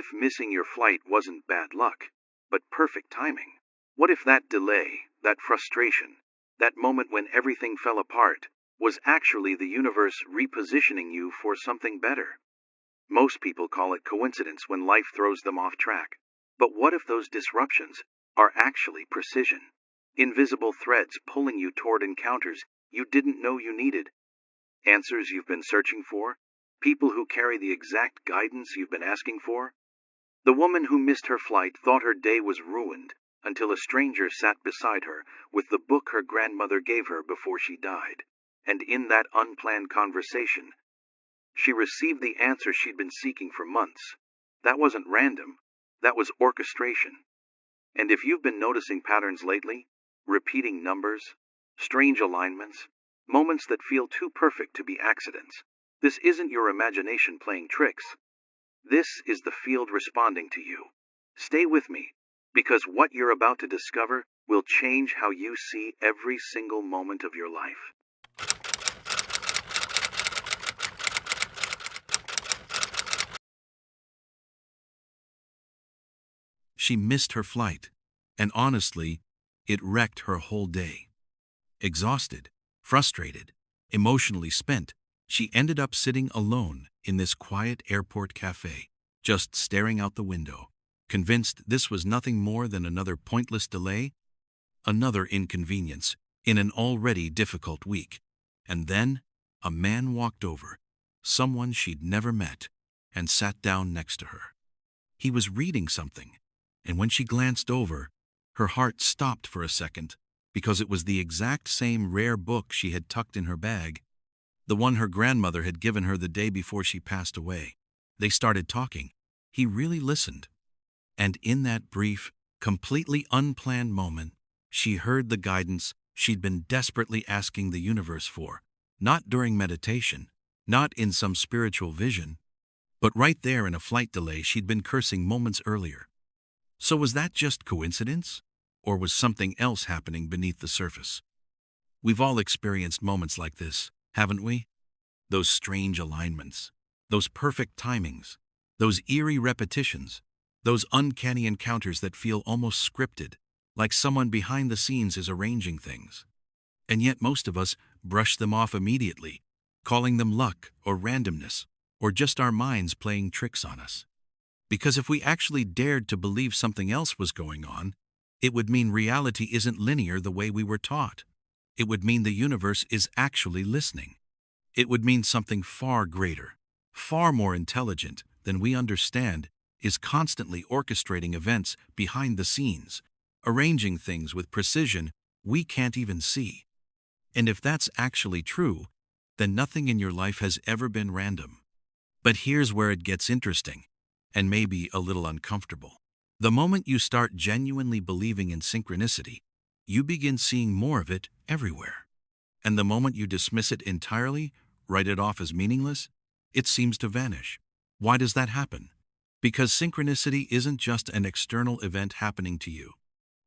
if missing your flight wasn't bad luck, but perfect timing? What if that delay, that frustration, that moment when everything fell apart, was actually the universe repositioning you for something better? Most people call it coincidence when life throws them off track. But what if those disruptions are actually precision? Invisible threads pulling you toward encounters you didn't know you needed. Answers you've been searching for? People who carry the exact guidance you've been asking for? The woman who missed her flight thought her day was ruined until a stranger sat beside her with the book her grandmother gave her before she died. And in that unplanned conversation, she received the answer she'd been seeking for months. That wasn't random. That was orchestration. And if you've been noticing patterns lately, repeating numbers, strange alignments, moments that feel too perfect to be accidents, this isn't your imagination playing tricks. This is the field responding to you. Stay with me, because what you're about to discover will change how you see every single moment of your life. She missed her flight, and honestly, it wrecked her whole day. Exhausted, frustrated, emotionally spent, she ended up sitting alone in this quiet airport cafe, just staring out the window, convinced this was nothing more than another pointless delay, another inconvenience in an already difficult week. And then a man walked over, someone she'd never met, and sat down next to her. He was reading something, and when she glanced over, her heart stopped for a second, because it was the exact same rare book she had tucked in her bag, the one her grandmother had given her the day before she passed away. They started talking. He really listened. And in that brief, completely unplanned moment, she heard the guidance she'd been desperately asking the universe for, not during meditation, not in some spiritual vision, but right there in a flight delay she'd been cursing moments earlier. So was that just coincidence? Or was something else happening beneath the surface? We've all experienced moments like this, haven't we? Those strange alignments, those perfect timings, those eerie repetitions, those uncanny encounters that feel almost scripted, like someone behind the scenes is arranging things. And yet most of us brush them off immediately, calling them luck or randomness, or just our minds playing tricks on us. Because if we actually dared to believe something else was going on, it would mean reality isn't linear the way we were taught. It would mean the universe is actually listening. It would mean something far greater, far more intelligent than we understand, is constantly orchestrating events behind the scenes, arranging things with precision we can't even see. And if that's actually true, then nothing in your life has ever been random. But here's where it gets interesting, and maybe a little uncomfortable. The moment you start genuinely believing in synchronicity, you begin seeing more of it everywhere. And the moment you dismiss it entirely, write it off as meaningless, it seems to vanish. Why does that happen? Because synchronicity isn't just an external event happening to you.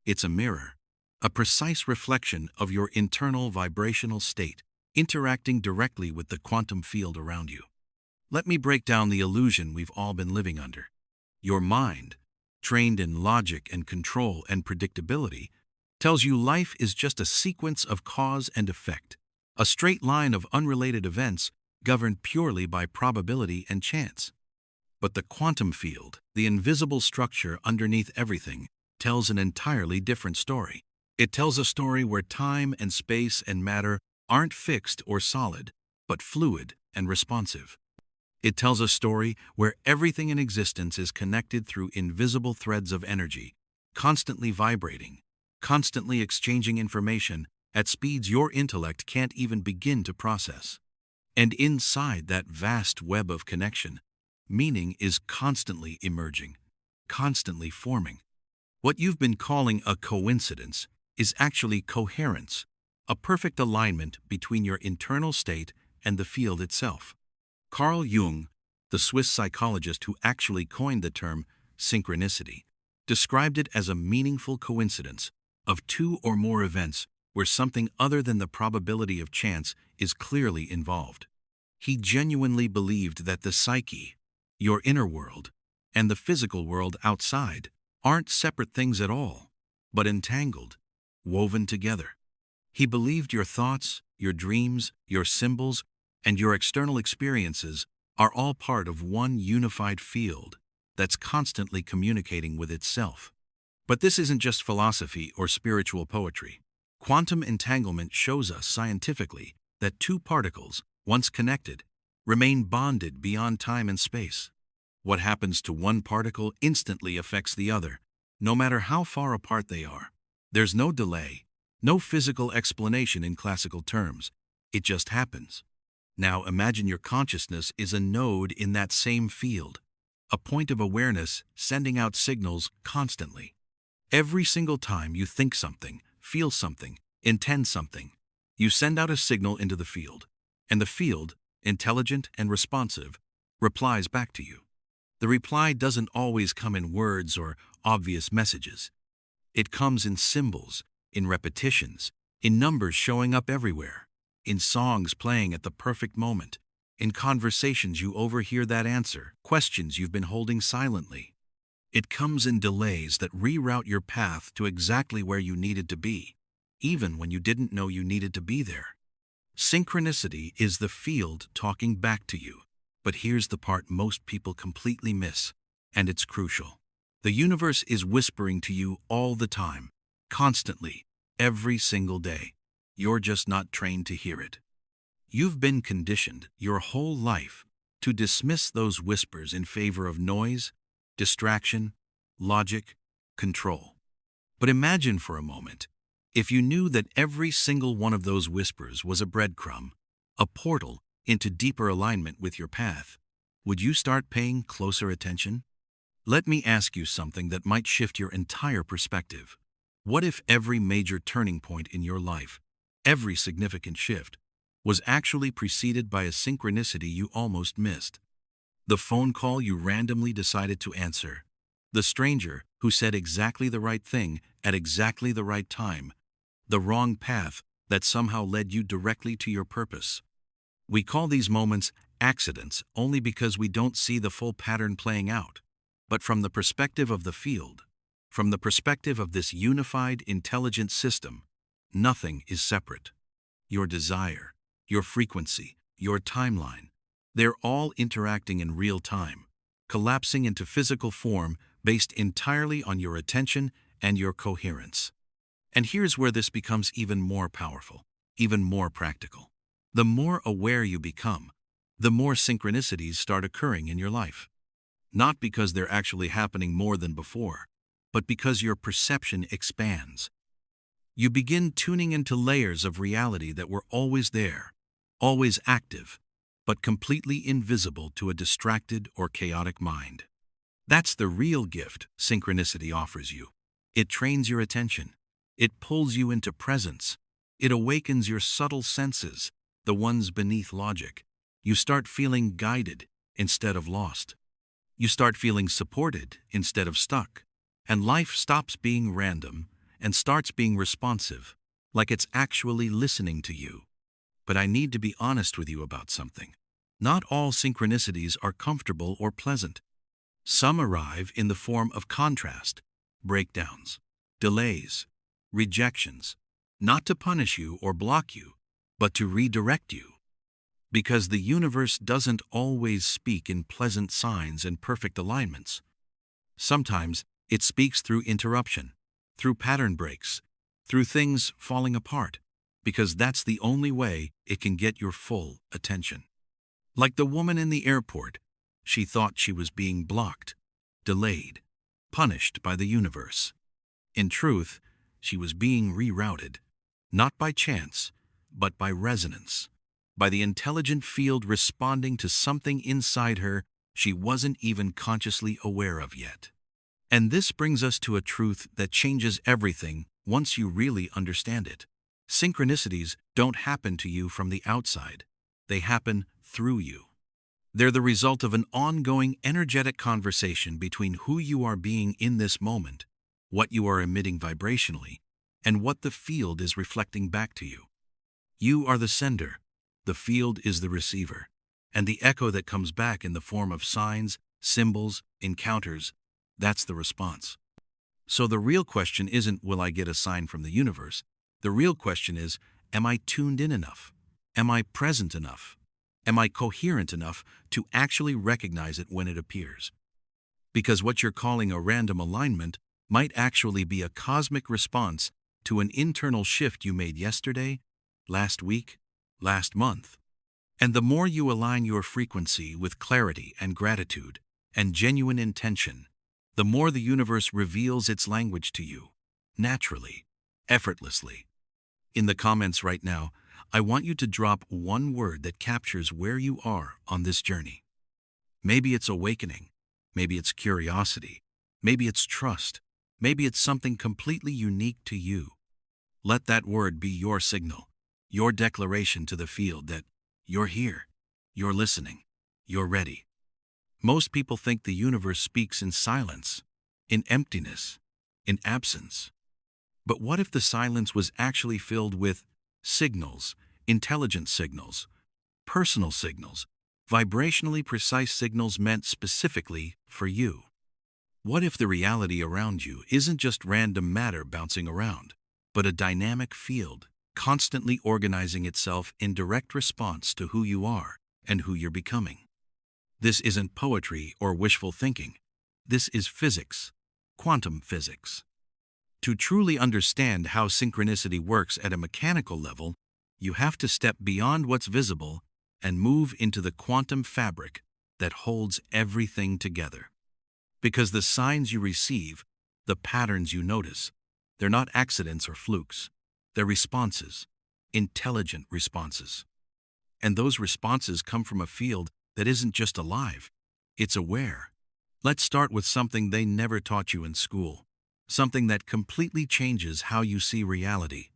It's a mirror, a precise reflection of your internal vibrational state, interacting directly with the quantum field around you. Let me break down the illusion we've all been living under. Your mind, trained in logic and control and predictability, tells you life is just a sequence of cause and effect, a straight line of unrelated events governed purely by probability and chance. But the quantum field, the invisible structure underneath everything, tells an entirely different story. It tells a story where time and space and matter aren't fixed or solid, but fluid and responsive. It tells a story where everything in existence is connected through invisible threads of energy, constantly vibrating, constantly exchanging information at speeds your intellect can't even begin to process. And inside that vast web of connection, meaning is constantly emerging, constantly forming. What you've been calling a coincidence is actually coherence, a perfect alignment between your internal state and the field itself. Carl Jung, the Swiss psychologist who actually coined the term synchronicity, described it as a meaningful coincidence of two or more events where something other than the probability of chance is clearly involved. He genuinely believed that the psyche, your inner world, and the physical world outside aren't separate things at all, but entangled, woven together. He believed your thoughts, your dreams, your symbols, and your external experiences are all part of one unified field that's constantly communicating with itself. But this isn't just philosophy or spiritual poetry. Quantum entanglement shows us scientifically that two particles, once connected, remain bonded beyond time and space. What happens to one particle instantly affects the other, no matter how far apart they are. There's no delay, no physical explanation in classical terms. It just happens. Now imagine your consciousness is a node in that same field, a point of awareness sending out signals constantly. Every single time you think something, feel something, intend something, you send out a signal into the field, and the field, intelligent and responsive, replies back to you. The reply doesn't always come in words or obvious messages. It comes in symbols, in repetitions, in numbers showing up everywhere, in songs playing at the perfect moment, in conversations you overhear that answer, questions you've been holding silently. It comes in delays that reroute your path to exactly where you needed to be, even when you didn't know you needed to be there. Synchronicity is the field talking back to you. But here's the part most people completely miss, and it's crucial. The universe is whispering to you all the time, constantly, every single day. You're just not trained to hear it. You've been conditioned your whole life to dismiss those whispers in favor of noise, distraction, logic, control. But imagine for a moment, if you knew that every single one of those whispers was a breadcrumb, a portal into deeper alignment with your path, would you start paying closer attention? Let me ask you something that might shift your entire perspective. What if every major turning point in your life, every significant shift, was actually preceded by a synchronicity you almost missed? The phone call you randomly decided to answer, the stranger who said exactly the right thing at exactly the right time, the wrong path that somehow led you directly to your purpose. We call these moments accidents only because we don't see the full pattern playing out. But from the perspective of the field, from the perspective of this unified, intelligent system, nothing is separate. Your desire, your frequency, your timeline, they're all interacting in real time, collapsing into physical form based entirely on your attention and your coherence. And here's where this becomes even more powerful, even more practical. The more aware you become, the more synchronicities start occurring in your life. Not because they're actually happening more than before, but because your perception expands. You begin tuning into layers of reality that were always there, always active, but completely invisible to a distracted or chaotic mind. That's the real gift synchronicity offers you. It trains your attention. It pulls you into presence. It awakens your subtle senses, the ones beneath logic. You start feeling guided instead of lost. You start feeling supported instead of stuck. And life stops being random and starts being responsive, like it's actually listening to you. But I need to be honest with you about something. Not all synchronicities are comfortable or pleasant. Some arrive in the form of contrast, breakdowns, delays, rejections, not to punish you or block you, but to redirect you. Because the universe doesn't always speak in pleasant signs and perfect alignments. Sometimes it speaks through interruption, through pattern breaks, through things falling apart, because that's the only way it can get your full attention. Like the woman in the airport, she thought she was being blocked, delayed, punished by the universe. In truth, she was being rerouted, not by chance, but by resonance, by the intelligent field responding to something inside her she wasn't even consciously aware of yet. And this brings us to a truth that changes everything once you really understand it. Synchronicities don't happen to you from the outside. They happen through you. They're the result of an ongoing energetic conversation between who you are being in this moment, what you are emitting vibrationally, and what the field is reflecting back to you. You are the sender, the field is the receiver, and the echo that comes back in the form of signs, symbols, encounters. That's the response. So the real question isn't, will I get a sign from the universe? The real question is, am I tuned in enough? Am I present enough? Am I coherent enough to actually recognize it when it appears? Because what you're calling a random alignment might actually be a cosmic response to an internal shift you made yesterday, last week, last month. And the more you align your frequency with clarity and gratitude and genuine intention, the more the universe reveals its language to you, naturally, effortlessly. In the comments right now, I want you to drop one word that captures where you are on this journey. Maybe it's awakening, maybe it's curiosity, maybe it's trust, maybe it's something completely unique to you. Let that word be your signal, your declaration to the field that you're here, you're listening, you're ready. Most people think the universe speaks in silence, in emptiness, in absence. But what if the silence was actually filled with signals, intelligent signals, personal signals, vibrationally precise signals meant specifically for you? What if the reality around you isn't just random matter bouncing around, but a dynamic field, constantly organizing itself in direct response to who you are and who you're becoming? This isn't poetry or wishful thinking. This is physics, quantum physics. To truly understand how synchronicity works at a mechanical level, you have to step beyond what's visible and move into the quantum fabric that holds everything together. Because the signs you receive, the patterns you notice, they're not accidents or flukes. They're responses, intelligent responses. And those responses come from a field that isn't just alive, it's aware. Let's start with something they never taught you in school, something that completely changes how you see reality.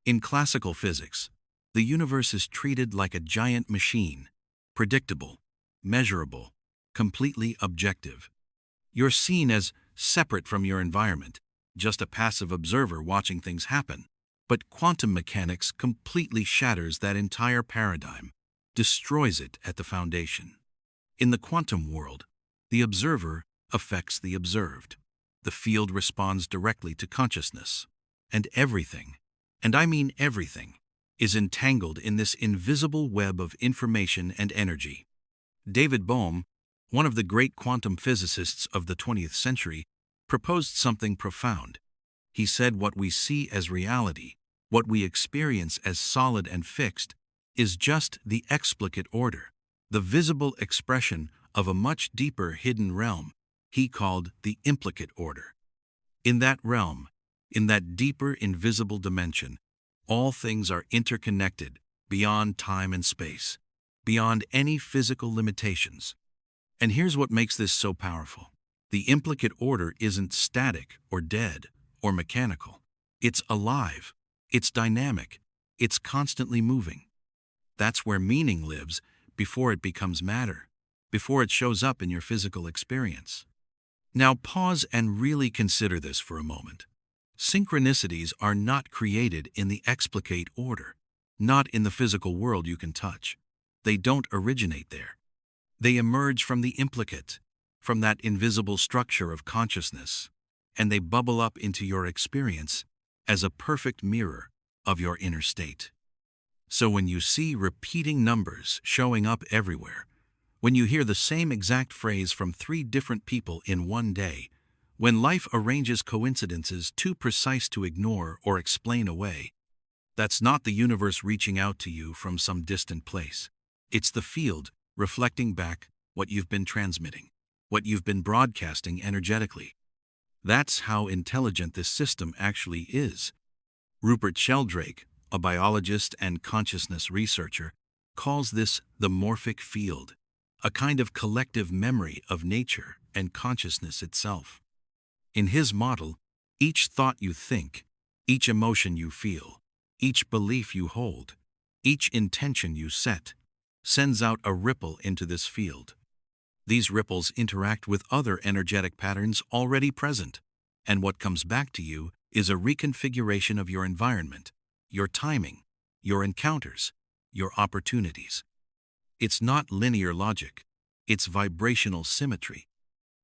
In classical physics, the universe is treated like a giant machine, predictable, measurable, completely objective. You're seen as separate from your environment, just a passive observer watching things happen. But quantum mechanics completely shatters that entire paradigm, destroys it at the foundation. In the quantum world, the observer affects the observed. The field responds directly to consciousness. And everything, and I mean everything, is entangled in this invisible web of information and energy. David Bohm, one of the great quantum physicists of the 20th century, proposed something profound. He said what we see as reality, what we experience as solid and fixed, is just the explicate order, the visible expression of a much deeper hidden realm he called the implicate order. In that realm, in that deeper invisible dimension, all things are interconnected beyond time and space, beyond any physical limitations. And here's what makes this so powerful. The implicate order isn't static or dead or mechanical. It's alive. It's dynamic. It's constantly moving. That's where meaning lives before it becomes matter, before it shows up in your physical experience. Now pause and really consider this for a moment. Synchronicities are not created in the explicate order, not in the physical world you can touch. They don't originate there. They emerge from the implicate, from that invisible structure of consciousness, and they bubble up into your experience as a perfect mirror of your inner state. So when you see repeating numbers showing up everywhere, when you hear the same exact phrase from 3 different people in one day, when life arranges coincidences too precise to ignore or explain away, that's not the universe reaching out to you from some distant place. It's the field reflecting back what you've been transmitting, what you've been broadcasting energetically. That's how intelligent this system actually is. Rupert Sheldrake, a biologist and consciousness researcher, calls this the morphic field, a kind of collective memory of nature and consciousness itself. In his model, each thought you think, each emotion you feel, each belief you hold, each intention you set, sends out a ripple into this field. These ripples interact with other energetic patterns already present, and what comes back to you is a reconfiguration of your environment, your timing, your encounters, your opportunities. It's not linear logic. It's vibrational symmetry.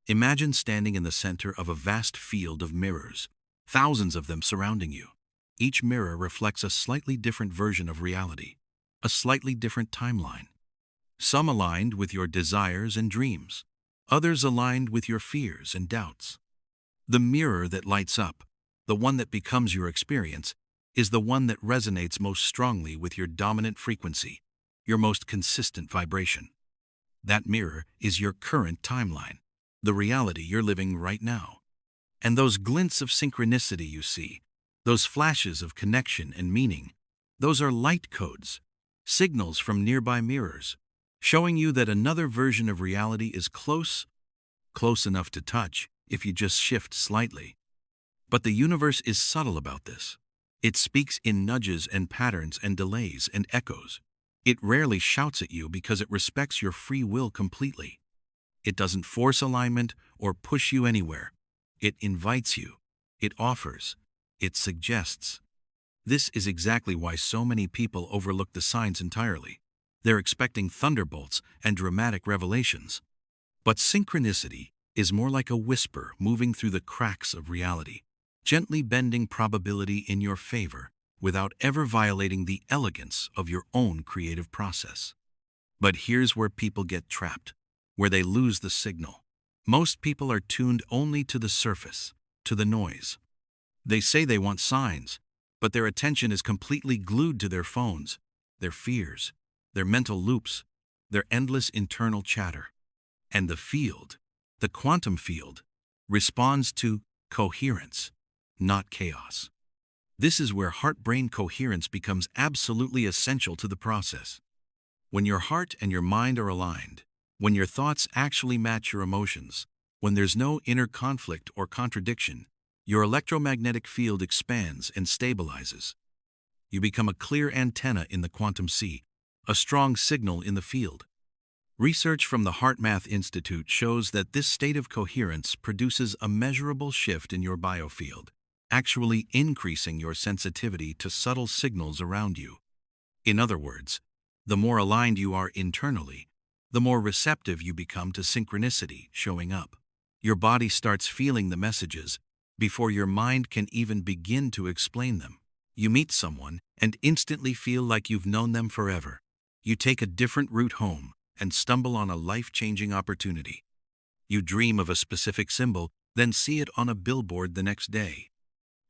Imagine standing in the center of a vast field of mirrors, thousands of them surrounding you. Each mirror reflects a slightly different version of reality, a slightly different timeline. Some aligned with your desires and dreams, others aligned with your fears and doubts. The mirror that lights up, the one that becomes your experience, is the one that resonates most strongly with your dominant frequency, your most consistent vibration. That mirror is your current timeline, the reality you're living right now. And those glints of synchronicity you see, those flashes of connection and meaning, those are light codes, signals from nearby mirrors, showing you that another version of reality is close enough to touch if you just shift slightly. But the universe is subtle about this. It speaks in nudges and patterns and delays and echoes. It rarely shouts at you because it respects your free will completely. It doesn't force alignment or push you anywhere. It invites you. It offers. It suggests. This is exactly why so many people overlook the signs entirely. They're expecting thunderbolts and dramatic revelations. But synchronicity is more like a whisper moving through the cracks of reality, gently bending probability in your favor without ever violating the elegance of your own creative process. But here's where people get trapped, where they lose the signal. Most people are tuned only to the surface, to the noise. They say they want signs, but their attention is completely glued to their phones, their fears, their mental loops, their endless internal chatter. And the field, the quantum field, responds to coherence, not chaos. This is where heart-brain coherence becomes absolutely essential to the process. When your heart and your mind are aligned, when your thoughts actually match your emotions, when there's no inner conflict or contradiction, your electromagnetic field expands and stabilizes. You become a clear antenna in the quantum sea, a strong signal in the field. Research from the HeartMath Institute shows that this state of coherence produces a measurable shift in your biofield, actually increasing your sensitivity to subtle signals around you. In other words, the more aligned you are internally, the more receptive you become to synchronicity showing up. Your body starts feeling the messages before your mind can even begin to explain them. You meet someone and instantly feel like you've known them forever. You take a different route home and stumble on a life-changing opportunity. You dream of a specific symbol, then see it on a billboard the next day.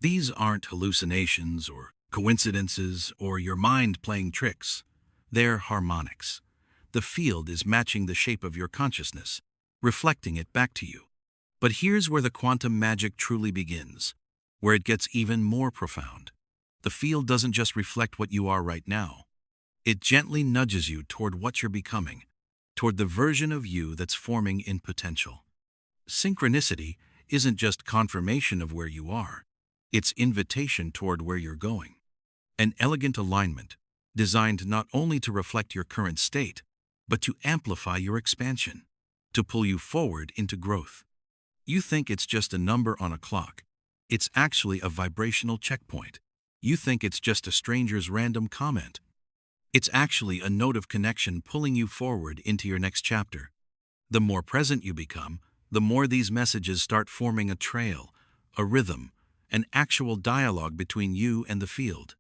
These aren't hallucinations or coincidences or your mind playing tricks. They're harmonics. The field is matching the shape of your consciousness, reflecting it back to you. But here's where the quantum magic truly begins, where it gets even more profound. The field doesn't just reflect what you are right now. It gently nudges you toward what you're becoming, toward the version of you that's forming in potential. Synchronicity isn't just confirmation of where you are, it's invitation toward where you're going. An elegant alignment, designed not only to reflect your current state, but to amplify your expansion, to pull you forward into growth. You think it's just a number on a clock. It's actually a vibrational checkpoint. You think it's just a stranger's random comment. It's actually a note of connection pulling you forward into your next chapter. The more present you become, the more these messages start forming a trail, a rhythm, an actual dialogue between you and the field.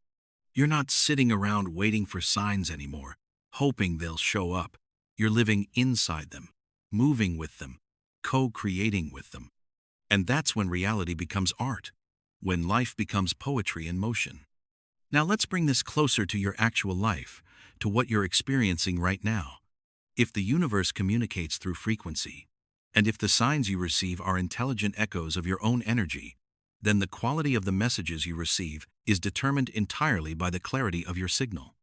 You're not sitting around waiting for signs anymore, hoping they'll show up. You're living inside them, moving with them, co-creating with them. And that's when reality becomes art, when life becomes poetry in motion. Now let's bring this closer to your actual life, to what you're experiencing right now. If the universe communicates through frequency, and if the signs you receive are intelligent echoes of your own energy, then the quality of the messages you receive is determined entirely by the clarity of your signal.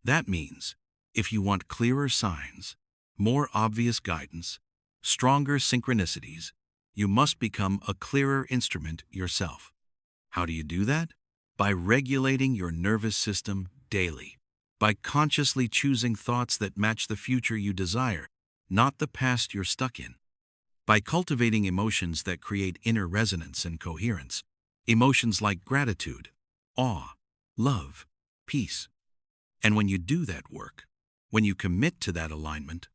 That means, if you want clearer signs, more obvious guidance, stronger synchronicities, you must become a clearer instrument yourself. How do you do that? By regulating your nervous system daily, by consciously choosing thoughts that match the future you desire, not the past you're stuck in. By cultivating emotions that create inner resonance and coherence, emotions like gratitude, awe, love, peace. And when you do that work, when you commit to that alignment,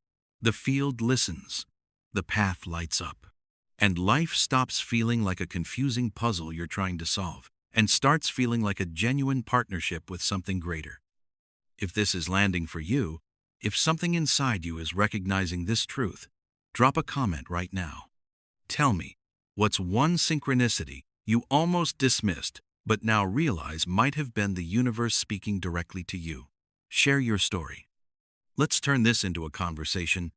The field listens. The path lights up. And life stops feeling like a confusing puzzle you're trying to solve, and starts feeling like a genuine partnership with something greater. If this is landing for you, if something inside you is recognizing this truth, drop a comment right now. Tell me, what's one synchronicity you almost dismissed but now realize might have been the universe speaking directly to you? Share your story. Let's turn this into a conversation,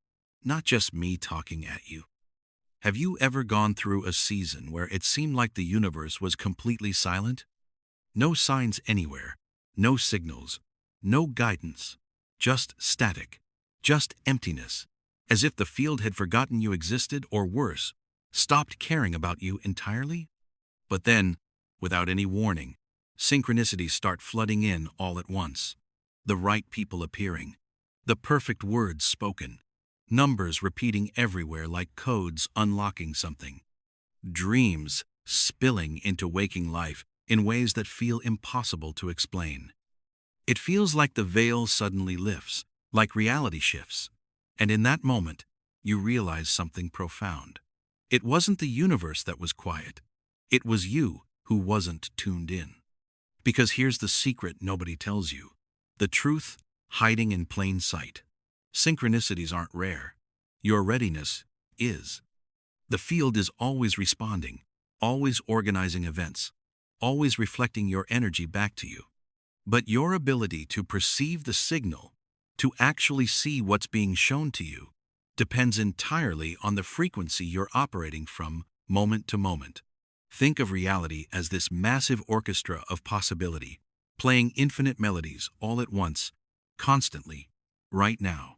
not just me talking at you. Have you ever gone through a season where it seemed like the universe was completely silent? No signs anywhere, no signals, no guidance, just static, just emptiness, as if the field had forgotten you existed, or worse, stopped caring about you entirely? But then, without any warning, synchronicities start flooding in all at once. The right people appearing, the perfect words spoken, numbers repeating everywhere like codes unlocking something, dreams spilling into waking life in ways that feel impossible to explain. It feels like the veil suddenly lifts, like reality shifts, and in that moment, you realize something profound. It wasn't the universe that was quiet. It was you who wasn't tuned in. Because here's the secret nobody tells you. The truth hiding in plain sight. Synchronicities aren't rare. Your readiness is. The field is always responding, always organizing events, always reflecting your energy back to you. But your ability to perceive the signal, to actually see what's being shown to you, depends entirely on the frequency you're operating from moment to moment. Think of reality as this massive orchestra of possibility, playing infinite melodies all at once, constantly, right now.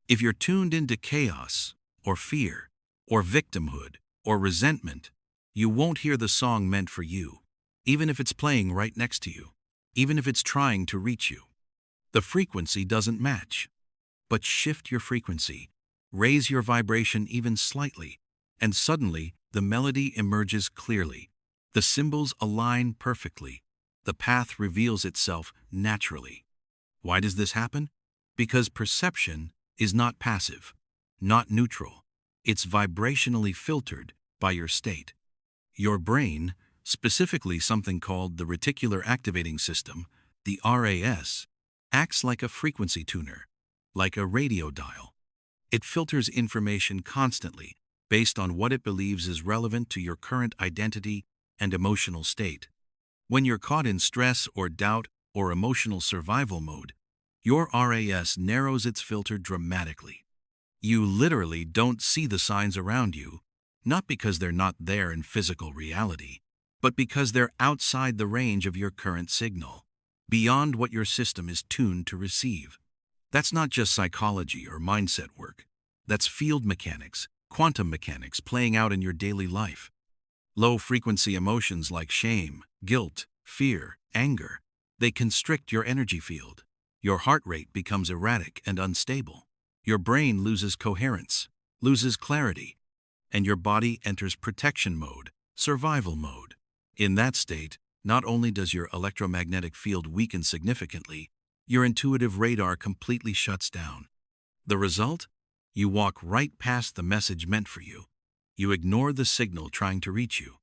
If you're tuned into chaos, or fear, or victimhood, or resentment, you won't hear the song meant for you, even if it's playing right next to you, even if it's trying to reach you. The frequency doesn't match. But shift your frequency, raise your vibration even slightly, and suddenly the melody emerges clearly. The symbols align perfectly. The path reveals itself naturally. Why does this happen? Because perception is not passive, not neutral. It's vibrationally filtered by your state. Your brain, specifically something called the reticular activating system, the RAS, acts like a frequency tuner, like a radio dial. It filters information constantly based on what it believes is relevant to your current identity and emotional state. When you're caught in stress or doubt or emotional survival mode, your RAS narrows its filter dramatically. You literally don't see the signs around you, not because they're not there in physical reality, but because they're outside the range of your current signal, beyond what your system is tuned to receive. That's not just psychology or mindset work. That's field mechanics, quantum mechanics playing out in your daily life. Low-frequency emotions like shame, guilt, fear, anger, they constrict your energy field. Your heart rate becomes erratic and unstable. Your brain loses coherence, loses clarity, and your body enters protection mode, survival mode. In that state, not only does your electromagnetic field weaken significantly, your intuitive radar completely shuts down. The result? You walk right past the message meant for you. You ignore the signal trying to reach you.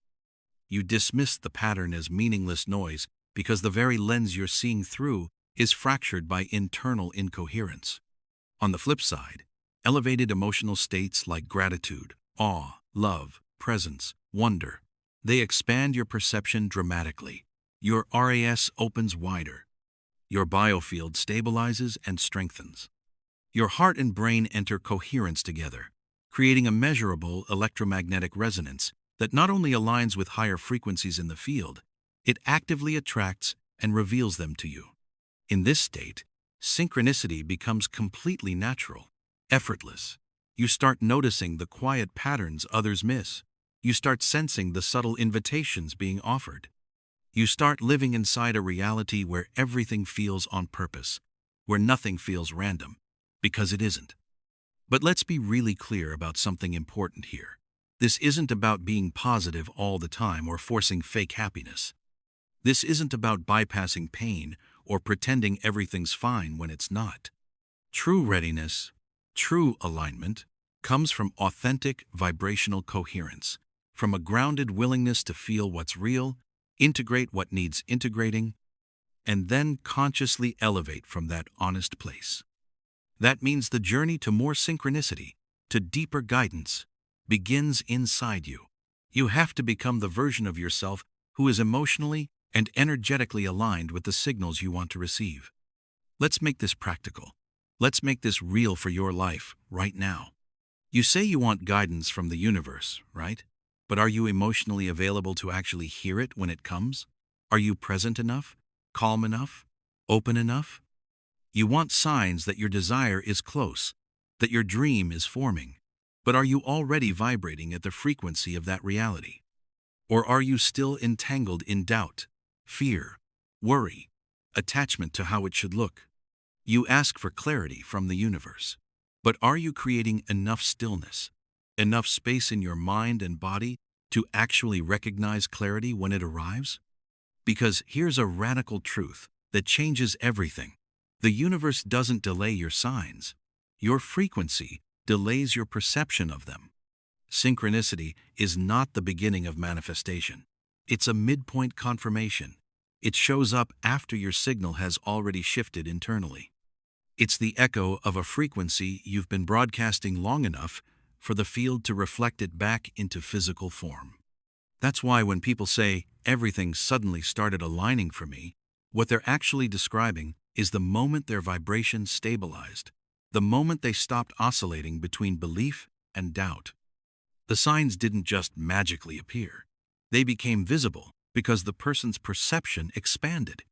You dismiss the pattern as meaningless noise because the very lens you're seeing through is fractured by internal incoherence. On the flip side, elevated emotional states like gratitude, awe, love, presence, wonder, they expand your perception dramatically. Your RAS opens wider. Your biofield stabilizes and strengthens. Your heart and brain enter coherence together, creating a measurable electromagnetic resonance that not only aligns with higher frequencies in the field, it actively attracts and reveals them to you. In this state, synchronicity becomes completely natural, effortless. You start noticing the quiet patterns others miss. You start sensing the subtle invitations being offered. You start living inside a reality where everything feels on purpose, where nothing feels random, because it isn't. But let's be really clear about something important here. This isn't about being positive all the time or forcing fake happiness. This isn't about bypassing pain or pretending everything's fine when it's not. True readiness, True alignment comes from authentic vibrational coherence, from a grounded willingness to feel what's real, integrate what needs integrating, and then consciously elevate from that honest place. That means the journey to more synchronicity, to deeper guidance, begins inside you. You have to become the version of yourself who is emotionally and energetically aligned with the signals you want to receive. Let's make this practical. Let's make this real for your life right now. You say you want guidance from the universe, right? But are you emotionally available to actually hear it when it comes? Are you present enough? Calm enough? Open enough? You want signs that your desire is close, that your dream is forming. But are you already vibrating at the frequency of that reality? Or are you still entangled in doubt, fear, worry, attachment to how it should look? You ask for clarity from the universe. But are you creating enough stillness, enough space in your mind and body to actually recognize clarity when it arrives? Because here's a radical truth that changes everything. The universe doesn't delay your signs. Your frequency delays your perception of them. Synchronicity is not the beginning of manifestation. It's a midpoint confirmation. It shows up after your signal has already shifted internally. It's the echo of a frequency you've been broadcasting long enough for the field to reflect it back into physical form. That's why when people say, everything suddenly started aligning for me, what they're actually describing is the moment their vibration stabilized, the moment they stopped oscillating between belief and doubt. The signs didn't just magically appear. They became visible because the person's perception expanded.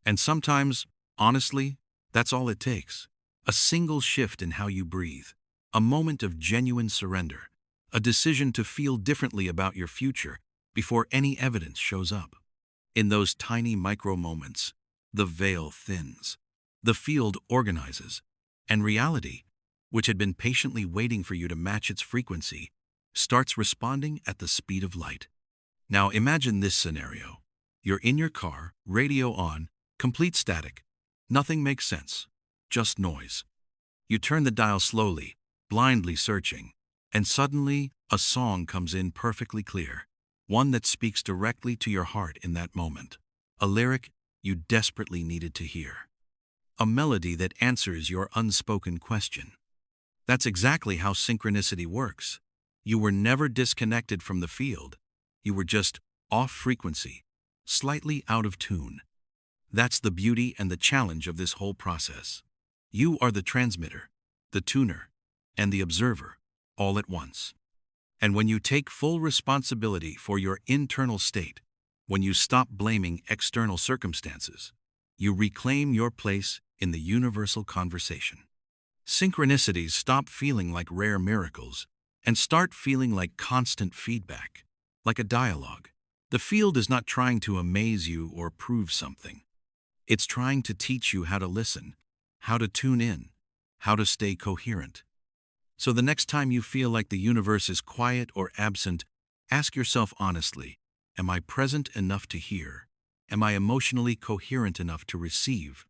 And sometimes, honestly, that's all it takes. A single shift in how you breathe, a moment of genuine surrender, a decision to feel differently about your future before any evidence shows up. In those tiny micro moments, the veil thins, the field organizes, and reality, which had been patiently waiting for you to match its frequency, starts responding at the speed of light. Now imagine this scenario. You're in your car, radio on, complete static. Nothing makes sense, just noise. You turn the dial slowly, blindly searching, and suddenly a song comes in perfectly clear, one that speaks directly to your heart in that moment, a lyric you desperately needed to hear, a melody that answers your unspoken question. That's exactly how synchronicity works. You were never disconnected from the field. You were just off frequency, slightly out of tune. That's the beauty and the challenge of this whole process. You are the transmitter, the tuner, and the observer, all at once. And when you take full responsibility for your internal state, when you stop blaming external circumstances, you reclaim your place in the universal conversation. Synchronicities stop feeling like rare miracles and start feeling like constant feedback, like a dialogue. The field is not trying to amaze you or prove something. It's trying to teach you how to listen, how to tune in, how to stay coherent. So the next time you feel like the universe is quiet or absent, ask yourself honestly, am I present enough to hear? Am I emotionally coherent enough to receive?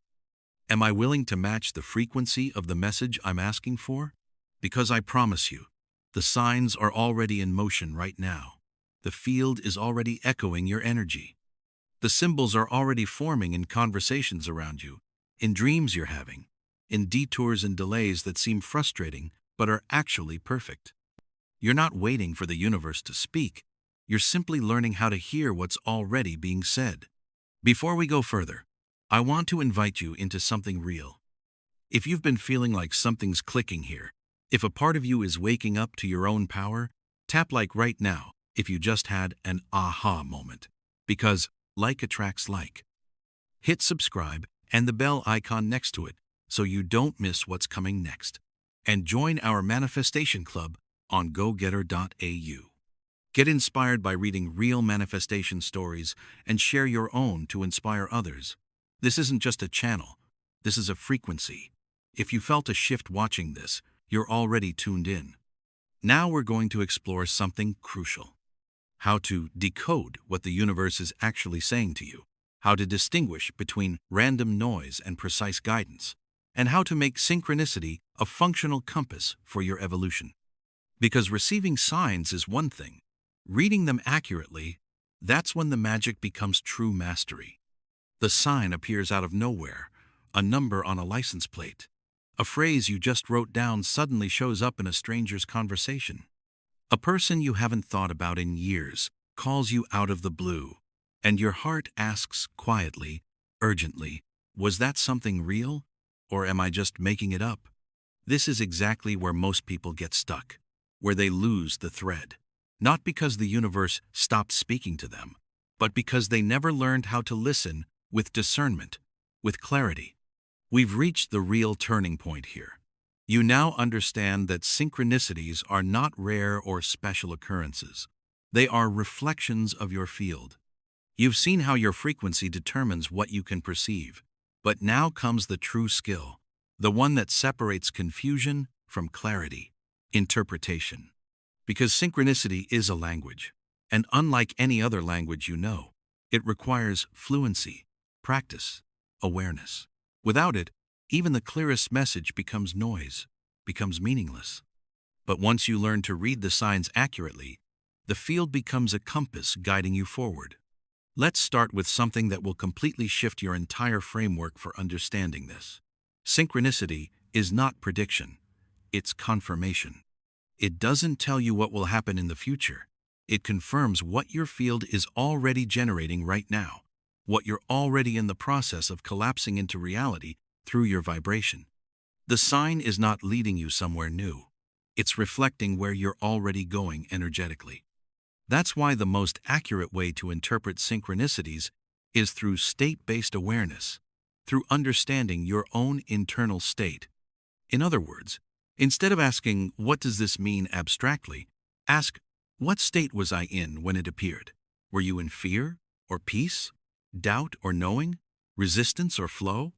Am I willing to match the frequency of the message I'm asking for? Because I promise you, the signs are already in motion right now. The field is already echoing your energy. The symbols are already forming in conversations around you, in dreams you're having, in detours and delays that seem frustrating but are actually perfect. You're not waiting for the universe to speak. You're simply learning how to hear what's already being said. Before we go further, I want to invite you into something real. If you've been feeling like something's clicking here, if a part of you is waking up to your own power, tap like right now if you just had an aha moment. Because like attracts like. Hit subscribe and the bell icon next to it so you don't miss what's coming next. And join our manifestation club on gogetter.au. Get inspired by reading real manifestation stories and share your own to inspire others. This isn't just a channel, this is a frequency. If you felt a shift watching this, you're already tuned in. Now we're going to explore something crucial. How to decode what the universe is actually saying to you. How to distinguish between random noise and precise guidance. and how to make synchronicity a functional compass for your evolution. Because receiving signs is one thing, reading them accurately, that's when the magic becomes true mastery. The sign appears out of nowhere, a number on a license plate. A phrase you just wrote down suddenly shows up in a stranger's conversation. A person you haven't thought about in years calls you out of the blue, and your heart asks quietly, urgently, was that something real, or am I just making it up? This is exactly where most people get stuck, where they lose the thread. Not because the universe stopped speaking to them, but because they never learned how to listen with discernment, with clarity. We've reached the real turning point here. You now understand that synchronicities are not rare or special occurrences. They are reflections of your field. You've seen how your frequency determines what you can perceive, but now comes the true skill, the one that separates confusion from clarity, interpretation. Because synchronicity is a language, and unlike any other language you know, it requires fluency, practice, awareness. Without it, even the clearest message becomes noise, becomes meaningless. But once you learn to read the signs accurately, the field becomes a compass guiding you forward. Let's start with something that will completely shift your entire framework for understanding this. Synchronicity is not prediction, it's confirmation. It doesn't tell you what will happen in the future. It confirms what your field is already generating right now, what you're already in the process of collapsing into reality through your vibration. The sign is not leading you somewhere new. It's reflecting where you're already going energetically. That's why the most accurate way to interpret synchronicities is through state-based awareness, through understanding your own internal state. In other words, instead of asking, what does this mean abstractly, ask, what state was I in when it appeared? Were you in fear or peace, doubt or knowing, resistance or flow?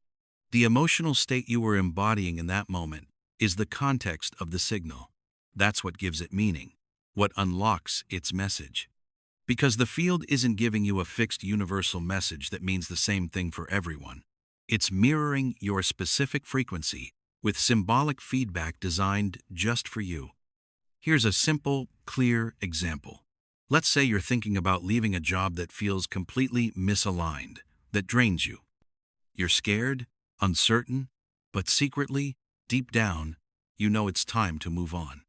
The emotional state you were embodying in that moment is the context of the signal. That's what gives it meaning, what unlocks its message. Because the field isn't giving you a fixed universal message that means the same thing for everyone. It's mirroring your specific frequency with symbolic feedback designed just for you. Here's a simple, clear example. Let's say you're thinking about leaving a job that feels completely misaligned, that drains you. You're scared, uncertain, but secretly, deep down, you know it's time to move on.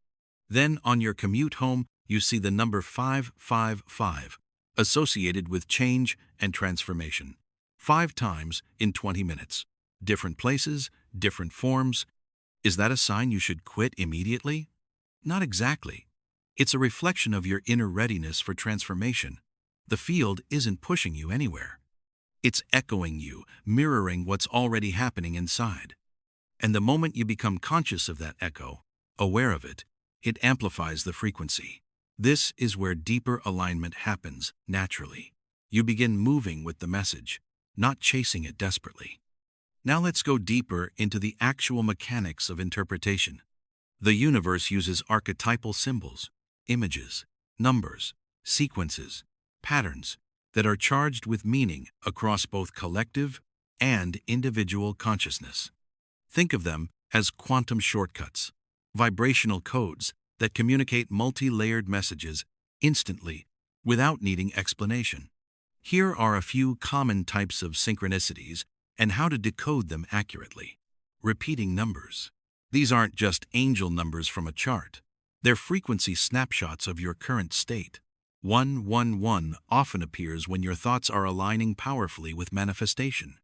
Then, on your commute home, you see the number 555 associated with change and transformation. 5 times in 20 minutes. Different places, different forms. Is that a sign you should quit immediately? Not exactly. It's a reflection of your inner readiness for transformation. The field isn't pushing you anywhere. It's echoing you, mirroring what's already happening inside. And the moment you become conscious of that echo, aware of it, it amplifies the frequency. This is where deeper alignment happens naturally. You begin moving with the message, not chasing it desperately. Now let's go deeper into the actual mechanics of interpretation. The universe uses archetypal symbols, images, numbers, sequences, patterns that are charged with meaning across both collective and individual consciousness. Think of them as quantum shortcuts, vibrational codes that communicate multi-layered messages instantly without needing explanation. Here are a few common types of synchronicities and how to decode them accurately. Repeating numbers. These aren't just angel numbers from a chart. They're frequency snapshots of your current state. 111 often appears when your thoughts are aligning powerfully with manifestation.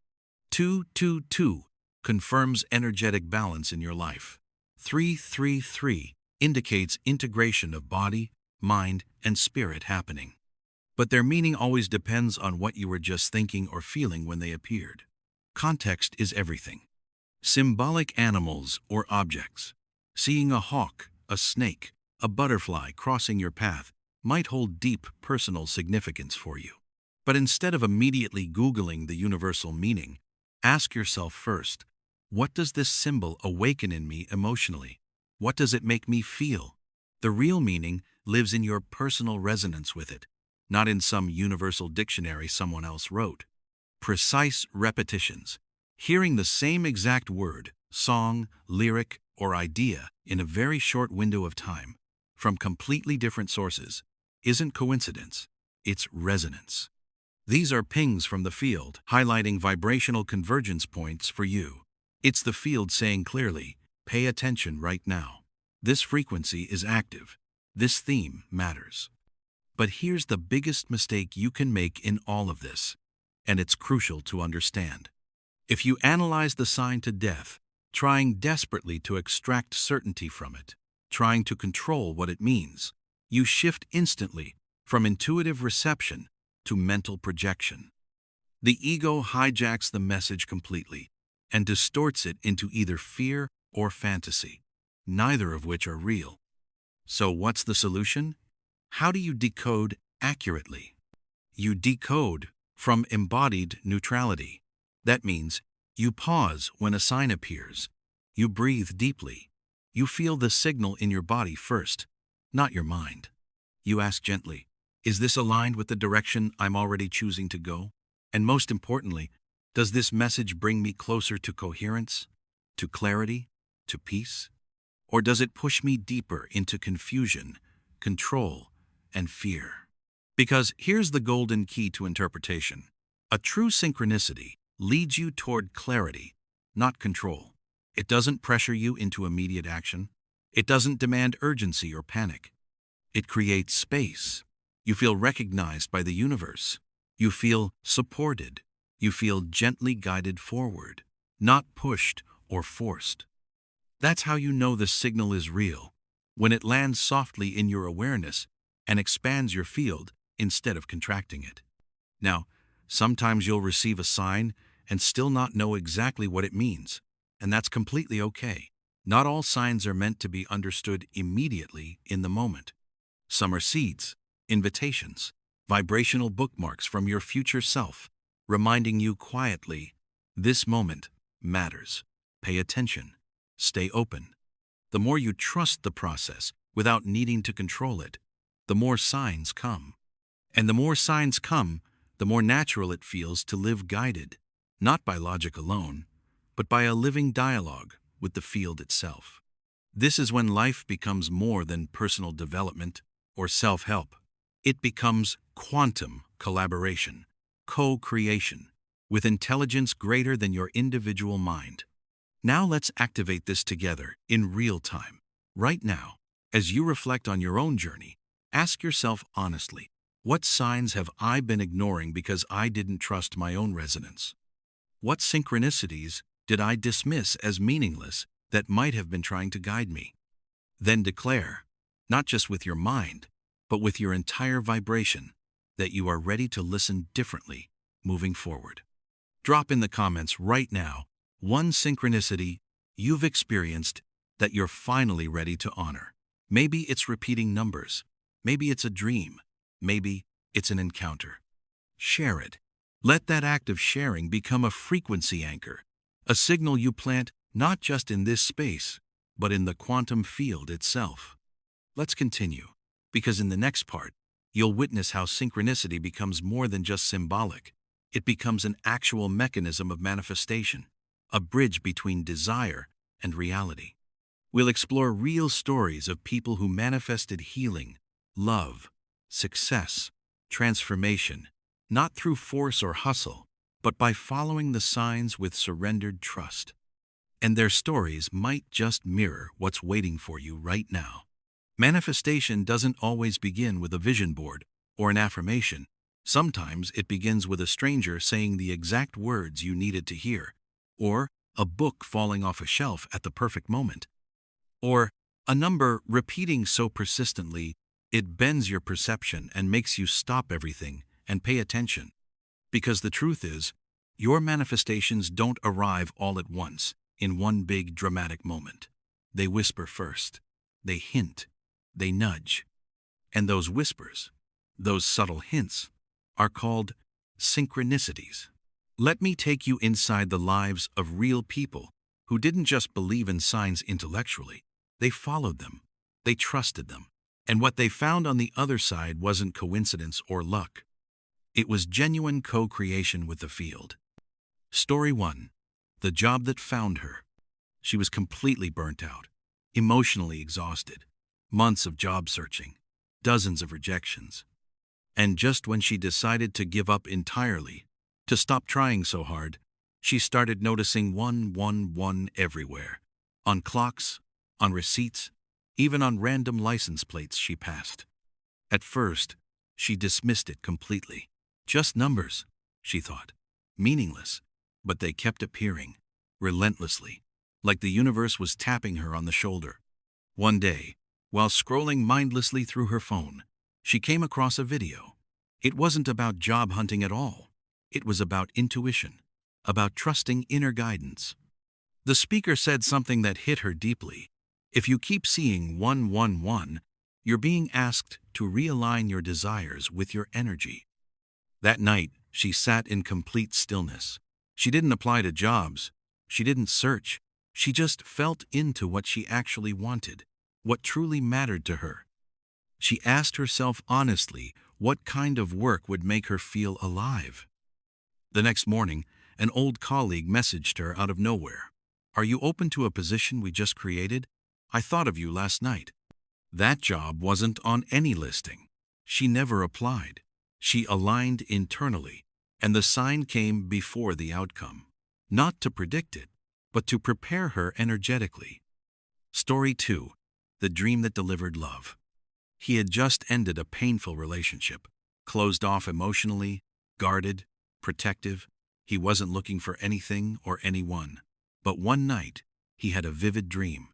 222 confirms energetic balance in your life. 333 indicates integration of body, mind, and spirit happening. But their meaning always depends on what you were just thinking or feeling when they appeared. Context is everything. Symbolic animals or objects. Seeing a hawk, a snake, a butterfly crossing your path might hold deep personal significance for you. But instead of immediately Googling the universal meaning, ask yourself first, what does this symbol awaken in me emotionally? What does it make me feel? The real meaning lives in your personal resonance with it, not in some universal dictionary someone else wrote. Precise repetitions. Hearing the same exact word song, lyric, or idea in a very short window of time, from completely different sources, isn't coincidence, it's resonance. These are pings from the field, highlighting vibrational convergence points for you. It's the field saying clearly, pay attention right now. This frequency is active. This theme matters. But here's the biggest mistake you can make in all of this, and it's crucial to understand. If you analyze the sign to death, trying desperately to extract certainty from it, trying to control what it means, you shift instantly from intuitive reception to mental projection. The ego hijacks the message completely and distorts it into either fear or fantasy, neither of which are real. So what's the solution? How do you decode accurately? You decode from embodied neutrality. That means you pause when a sign appears. You breathe deeply. You feel the signal in your body first, not your mind. You ask gently, is this aligned with the direction I'm already choosing to go? And most importantly, does this message bring me closer to coherence, to clarity, to peace? Or does it push me deeper into confusion, control, and fear? Because here's the golden key to interpretation. A true synchronicity leads you toward clarity, not control. It doesn't pressure you into immediate action. It doesn't demand urgency or panic. It creates space. You feel recognized by the universe. You feel supported. You feel gently guided forward, not pushed or forced. That's how you know the signal is real, when it lands softly in your awareness and expands your field instead of contracting it. Now, sometimes you'll receive a sign and still not know exactly what it means, and that's completely okay. Not all signs are meant to be understood immediately in the moment. Some are seeds, invitations, vibrational bookmarks from your future self, reminding you quietly, this moment matters. Pay attention. Stay open. The more you trust the process without needing to control it, the more signs come. And the more signs come, the more natural it feels to live guided, not by logic alone, but by a living dialogue with the field itself. This is when life becomes more than personal development or self-help. It becomes quantum collaboration, co-creation, with intelligence greater than your individual mind. Now let's activate this together in real time. Right now, as you reflect on your own journey, ask yourself honestly, what signs have I been ignoring because I didn't trust my own resonance? What synchronicities did I dismiss as meaningless that might have been trying to guide me? Then declare, not just with your mind, but with your entire vibration, that you are ready to listen differently moving forward. Drop in the comments right now one synchronicity you've experienced that you're finally ready to honor. Maybe it's repeating numbers. Maybe it's a dream. Maybe it's an encounter. Share it. Let that act of sharing become a frequency anchor, a signal you plant not just in this space, but in the quantum field itself. Let's continue, because in the next part, you'll witness how synchronicity becomes more than just symbolic. It becomes an actual mechanism of manifestation, a bridge between desire and reality. We'll explore real stories of people who manifested healing, love, success, transformation, not through force or hustle, but by following the signs with surrendered trust. And their stories might just mirror what's waiting for you right now. Manifestation doesn't always begin with a vision board or an affirmation. Sometimes it begins with a stranger saying the exact words you needed to hear, or a book falling off a shelf at the perfect moment, or a number repeating so persistently it bends your perception and makes you stop everything and pay attention. Because the truth is, your manifestations don't arrive all at once in one big dramatic moment. They whisper first. They hint. They nudge. And those whispers, those subtle hints, are called synchronicities. Let me take you inside the lives of real people who didn't just believe in signs intellectually. They followed them. They trusted them. And what they found on the other side wasn't coincidence or luck. It was genuine co-creation with the field. Story 1. The job that found her. She was completely burnt out, emotionally exhausted, months of job searching, dozens of rejections. And just when she decided to give up entirely, to stop trying so hard, she started noticing 111 everywhere. On clocks, on receipts, even on random license plates she passed. At first, she dismissed it completely. Just numbers, she thought. Meaningless, but they kept appearing, relentlessly, like the universe was tapping her on the shoulder. One day, while scrolling mindlessly through her phone, she came across a video. It wasn't about job hunting at all. It was about intuition, about trusting inner guidance. The speaker said something that hit her deeply. If you keep seeing 111, you're being asked to realign your desires with your energy. That night, she sat in complete stillness. She didn't apply to jobs. She didn't search. She just felt into what she actually wanted, what truly mattered to her. She asked herself honestly what kind of work would make her feel alive. The next morning, an old colleague messaged her out of nowhere. "Are you open to a position we just created? I thought of you last night." That job wasn't on any listing. She never applied. She aligned internally, and the sign came before the outcome. Not to predict it, but to prepare her energetically. Story 2. The Dream That Delivered Love. He had just ended a painful relationship, closed off emotionally, guarded, protective. He wasn't looking for anything or anyone. But one night, he had a vivid dream.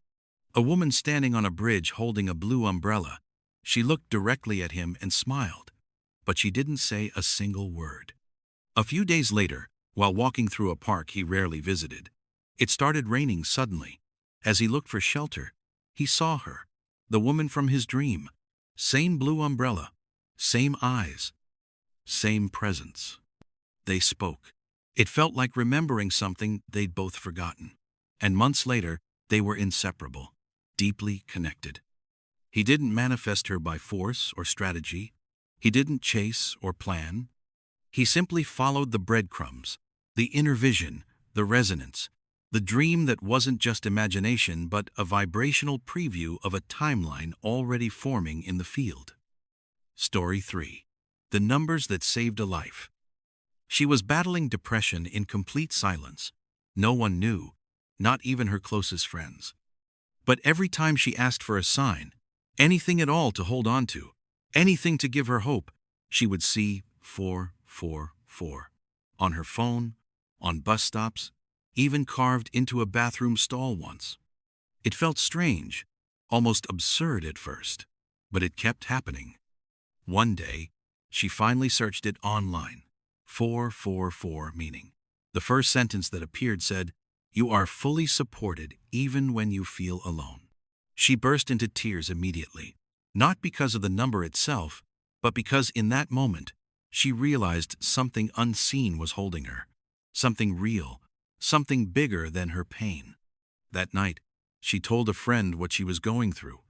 A woman standing on a bridge holding a blue umbrella. She looked directly at him and smiled, but she didn't say a single word. A few days later, while walking through a park he rarely visited, it started raining suddenly. As he looked for shelter, he saw her, the woman from his dream. Same blue umbrella, same eyes, same presence. They spoke. It felt like remembering something they'd both forgotten. And months later, they were inseparable, deeply connected. He didn't manifest her by force or strategy. He didn't chase or plan. He simply followed the breadcrumbs, the inner vision, the resonance, the dream that wasn't just imagination but a vibrational preview of a timeline already forming in the field. Story 3. The Numbers That Saved a Life. She was battling depression in complete silence. No one knew, not even her closest friends. But every time she asked for a sign, anything at all to hold on to, anything to give her hope, she would see 444 on her phone, on bus stops, even carved into a bathroom stall once. It felt strange, almost absurd at first, but it kept happening. One day, she finally searched it online. 444 meaning. The first sentence that appeared said, "You are fully supported even when you feel alone." She burst into tears immediately, not because of the number itself, but because in that moment, she realized something unseen was holding her, something real, something bigger than her pain. That night, she told a friend what she was going through.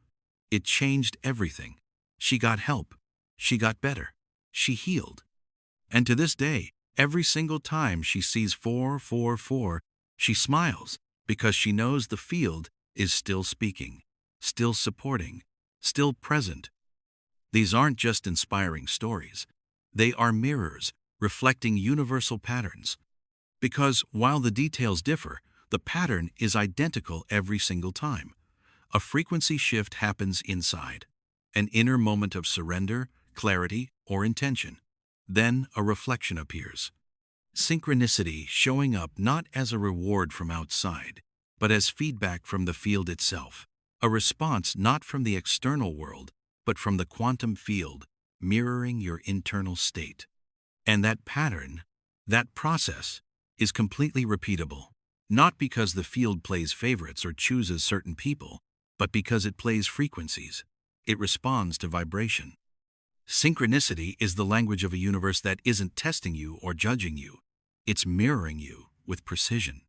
It changed everything. She got help. She got better. She healed. And to this day, every single time she sees 444, she smiles because she knows the field is still speaking, still supporting, still present. These aren't just inspiring stories. They are mirrors reflecting universal patterns. Because while the details differ, the pattern is identical every single time. A frequency shift happens inside, an inner moment of surrender, clarity, or intention. Then a reflection appears. Synchronicity showing up not as a reward from outside, but as feedback from the field itself. A response not from the external world, but from the quantum field, mirroring your internal state. And that pattern, that process, is completely repeatable. Not because the field plays favorites or chooses certain people, but because it plays frequencies. It responds to vibration. Synchronicity is the language of a universe that isn't testing you or judging you. It's mirroring you with precision.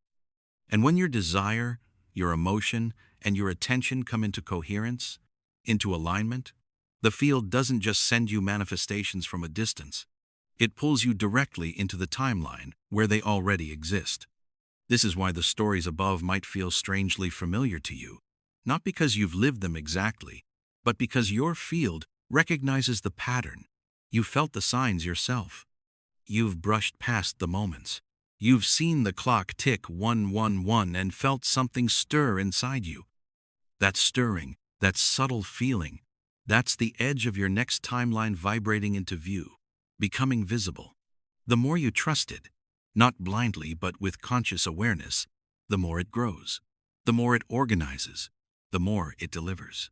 And when your desire, your emotion, and your attention come into coherence, into alignment, the field doesn't just send you manifestations from a distance. It pulls you directly into the timeline where they already exist. This is why the stories above might feel strangely familiar to you, not because you've lived them exactly, but because your field recognizes the pattern. You felt the signs yourself. You've brushed past the moments. You've seen the clock tick 111 and felt something stir inside you. That stirring, that subtle feeling, that's the edge of your next timeline vibrating into view, becoming visible. The more you trust it, not blindly but with conscious awareness, the more it grows, the more it organizes, the more it delivers.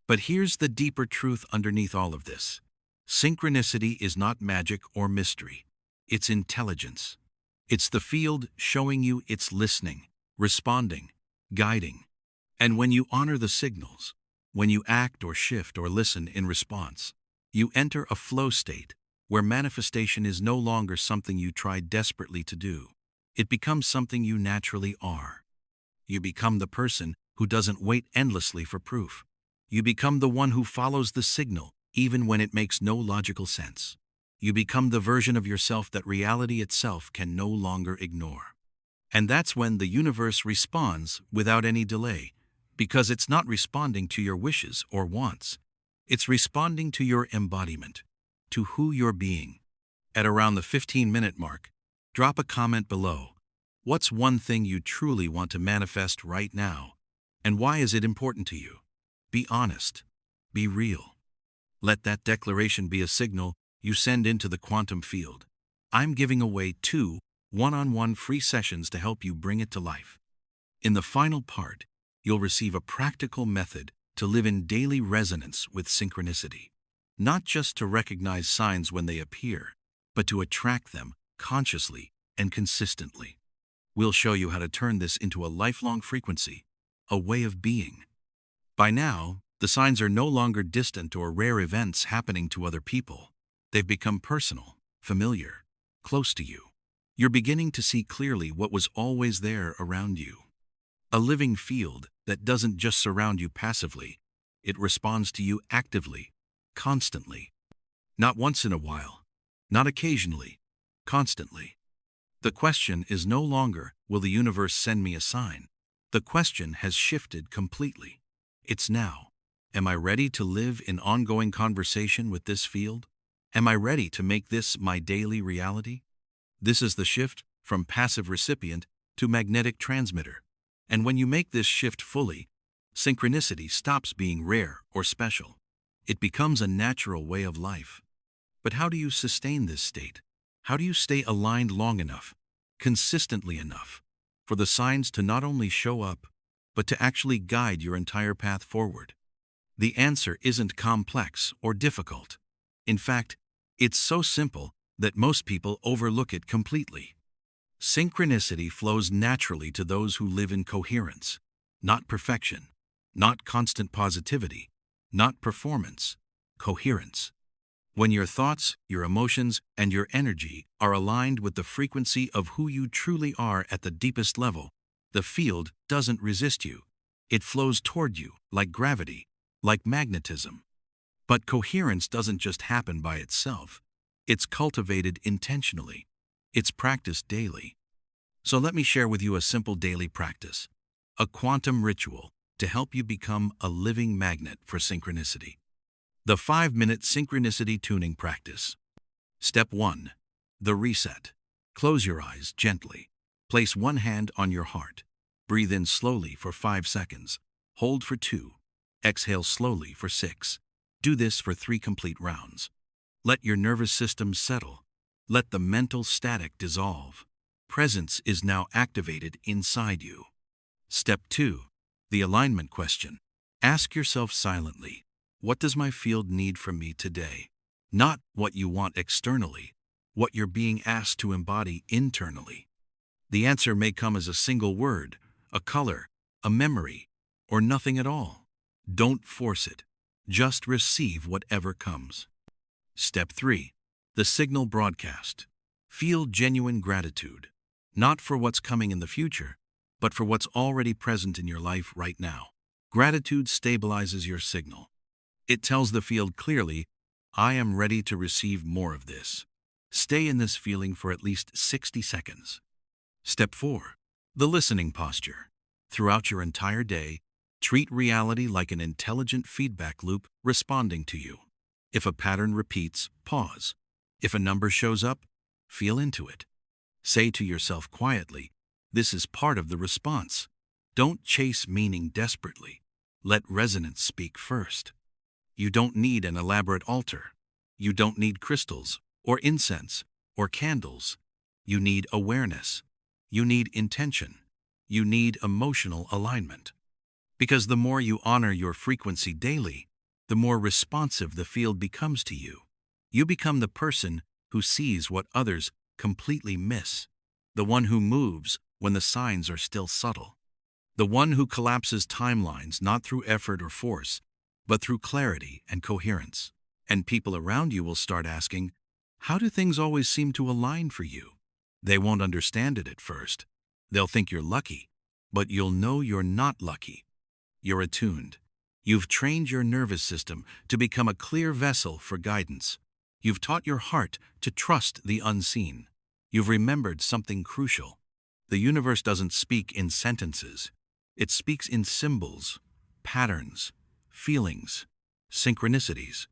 But here's the deeper truth underneath all of this. Synchronicity is not magic or mystery. It's intelligence. It's the field showing you it's listening, responding, guiding. And when you honor the signals, when you act or shift or listen in response, you enter a flow state where manifestation is no longer something you try desperately to do. It becomes something you naturally are. You become the person who doesn't wait endlessly for proof. You become the one who follows the signal even when it makes no logical sense. You become the version of yourself that reality itself can no longer ignore. And that's when the universe responds without any delay, because it's not responding to your wishes or wants. It's responding to your embodiment, to who you're being. At around the 15-minute mark, drop a comment below. What's one thing you truly want to manifest right now? And why is it important to you? Be honest. Be real. Let that declaration be a signal you send into the quantum field. I'm giving away 2 one-on-one free sessions to help you bring it to life. In the final part, you'll receive a practical method to live in daily resonance with synchronicity. Not just to recognize signs when they appear, but to attract them consciously and consistently. We'll show you how to turn this into a lifelong frequency, a way of being. By now, the signs are no longer distant or rare events happening to other people. They've become personal, familiar, close to you. You're beginning to see clearly what was always there around you. A living field that doesn't just surround you passively, it responds to you actively, constantly. Not once in a while, not occasionally, constantly. The question is no longer, will the universe send me a sign? The question has shifted completely. It's now. Am I ready to live in ongoing conversation with this field? Am I ready to make this my daily reality? This is the shift from passive recipient to magnetic transmitter. And when you make this shift fully, synchronicity stops being rare or special. It becomes a natural way of life. But how do you sustain this state? How do you stay aligned long enough, consistently enough, for the signs to not only show up, but to actually guide your entire path forward? The answer isn't complex or difficult. In fact, it's so simple that most people overlook it completely. Synchronicity flows naturally to those who live in coherence, not perfection, not constant positivity, not performance, coherence. When your thoughts, your emotions, and your energy are aligned with the frequency of who you truly are at the deepest level, the field doesn't resist you. It flows toward you like gravity, like magnetism. But coherence doesn't just happen by itself. It's cultivated intentionally. It's practiced daily. So let me share with you a simple daily practice, a quantum ritual to help you become a living magnet for synchronicity. The 5-minute synchronicity tuning practice. Step 1. The reset. Close your eyes gently. Place one hand on your heart. Breathe in slowly for 5 seconds. Hold for 2. Exhale slowly for 6. Do this for 3 complete rounds. Let your nervous system settle. Let the mental static dissolve. Presence is now activated inside you. Step 2. The alignment question. Ask yourself silently, what does my field need from me today? Not what you want externally, what you're being asked to embody internally. The answer may come as a single word, a color, a memory, or nothing at all. Don't force it. Just receive whatever comes. Step 3. The signal broadcast. Feel genuine gratitude, not for what's coming in the future, but for what's already present in your life right now. Gratitude stabilizes your signal. It tells the field clearly, I am ready to receive more of this. Stay in this feeling for at least 60 seconds. Step 4. The listening posture. Throughout your entire day, treat reality like an intelligent feedback loop responding to you. If a pattern repeats, pause. If a number shows up, feel into it. Say to yourself quietly, this is part of the response. Don't chase meaning desperately. Let resonance speak first. You don't need an elaborate altar. You don't need crystals, or incense, or candles. You need awareness. You need intention. You need emotional alignment. Because the more you honor your frequency daily, the more responsive the field becomes to you. You become the person who sees what others completely miss, the one who moves when the signs are still subtle, the one who collapses timelines not through effort or force, but through clarity and coherence. And people around you will start asking, how do things always seem to align for you? They won't understand it at first. They'll think you're lucky, but you'll know you're not lucky. You're attuned. You've trained your nervous system to become a clear vessel for guidance. You've taught your heart to trust the unseen. You've remembered something crucial. The universe doesn't speak in sentences. It speaks in symbols, patterns, feelings, synchronicities.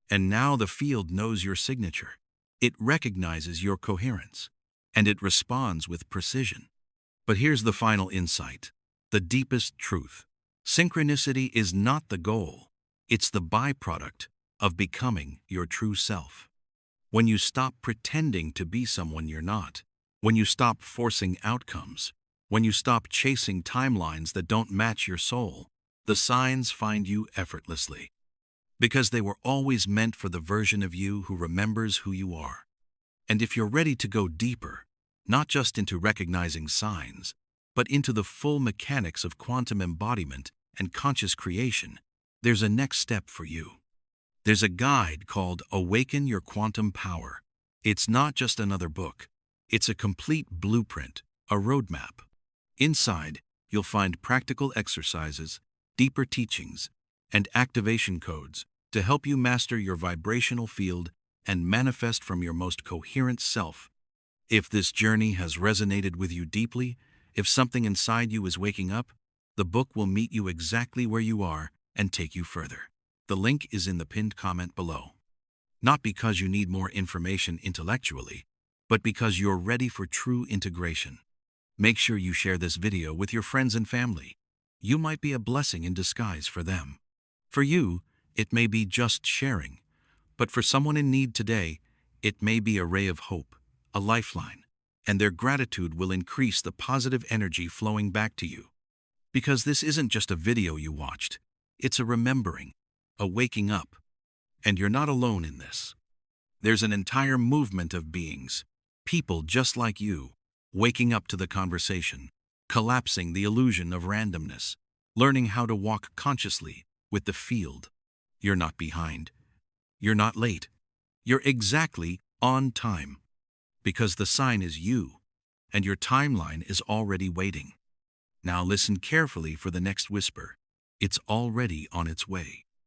And now the field knows your signature. It recognizes your coherence, and it responds with precision. But here's the final insight, the deepest truth. Synchronicity is not the goal. It's the byproduct of becoming your true self. When you stop pretending to be someone you're not, when you stop forcing outcomes, when you stop chasing timelines that don't match your soul, the signs find you effortlessly. Because they were always meant for the version of you who remembers who you are. And if you're ready to go deeper, not just into recognizing signs, but into the full mechanics of quantum embodiment and conscious creation, there's a next step for you. There's a guide called Awaken Your Quantum Power. It's not just another book. It's a complete blueprint, a roadmap. Inside, you'll find practical exercises, deeper teachings, and activation codes to help you master your vibrational field and manifest from your most coherent self. If this journey has resonated with you deeply, if something inside you is waking up, the book will meet you exactly where you are and take you further. The link is in the pinned comment below. Not because you need more information intellectually, but because you're ready for true integration. Make sure you share this video with your friends and family. You might be a blessing in disguise for them. For you, it may be just sharing, but for someone in need today, it may be a ray of hope, a lifeline, and their gratitude will increase the positive energy flowing back to you. Because this isn't just a video you watched, it's a remembering, a waking up. And you're not alone in this. There's an entire movement of beings, people just like you, waking up to the conversation, collapsing the illusion of randomness, learning how to walk consciously with the field. You're not behind. You're not late. You're exactly on time. Because the sign is you, and your timeline is already waiting. Now listen carefully for the next whisper. It's already on its way.